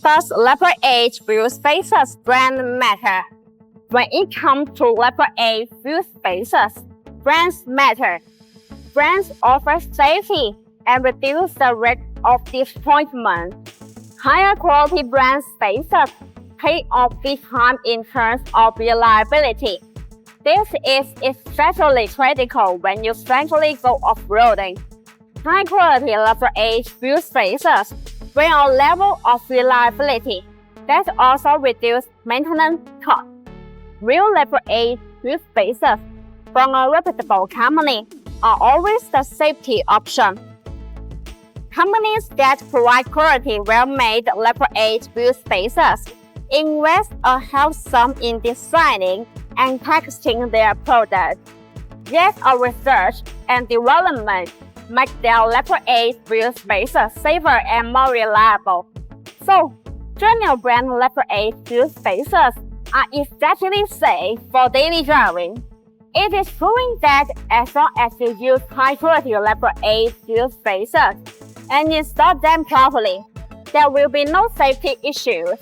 Does Leopard 8 wheel spaces brand matter? When it comes to Leopard 8 wheel spaces, brands matter. Brands offer safety and reduce the risk of disappointment. Higher quality brand spaces pay off big time in terms of reliability. This is especially critical when you especially go off-roading. High-quality Leopard 8 wheel spaces bring a level of reliability that also reduces maintenance costs. Real Leopard 8 wheel spaces from a reputable company are always the safety option. Companies that provide quality well-made Leopard 8 wheel spaces invest a health sum in designing and packaging their products. Yet our research and development make their Leopard 8 wheel spaces safer and more reliable. So, general brand Leopard 8 wheel spaces are exactly safe for daily driving. It is proving that as long as you use high-quality Leopard 8 wheel spaces and install them properly, there will be no safety issues.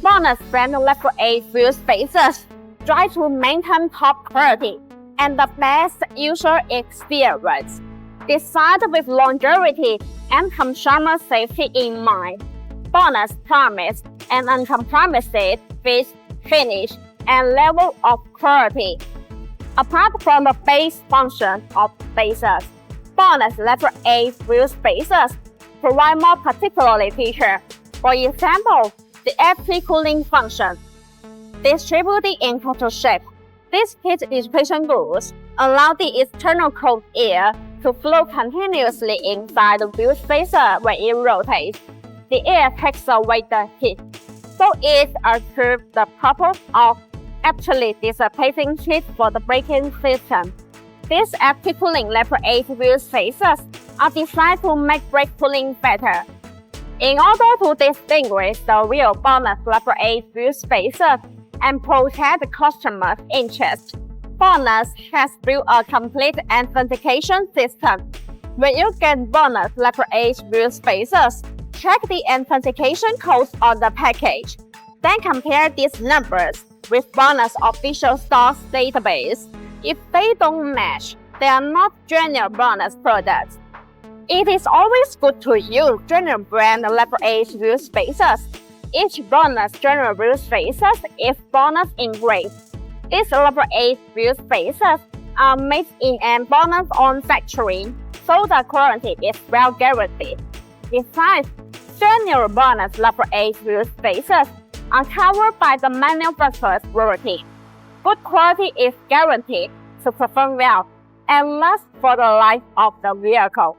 BONOSS brand Leopard 8 wheel spaces strive to maintain top quality and the best user experience, designed with longevity and consumer safety in mind. BONOSS promise an uncompromised fit, finish, and level of quality. Apart from the base function of spaces, BONOSS Leopard 8 wheel spaces provide more particular features. For example, the FP cooling function. Distributed in total shape, this heat dissipation gauge allows the external cold air to flow continuously inside the wheel spacer when it rotates. The air takes away the heat, so it achieves the purpose of actually dissipating heat for the braking system. These active cooling Leopard 8 wheel spaces are designed to make brake cooling better. In order to distinguish the real BONOSS Leopard 8 wheel spaces and protect the customer's interest, BONOSS has built a complete authentication system. When you get BONOSS Leopard 8 wheel spaces, check the authentication codes on the package. Then compare these numbers with BONOSS official stores database. If they don't match, they are not genuine BONOSS products. It is always good to use genuine brand Leopard 8 wheel spaces. Each BONOSS general wheel spaces is BONOSS engraved. These Leopard 8 wheel spaces are made in a BONOSS own factory, so the quality is well guaranteed. Besides, genuine BONOSS Leopard 8 wheel spaces are covered by the manufacturer's warranty. Good quality is guaranteed to perform well and last for the life of the vehicle.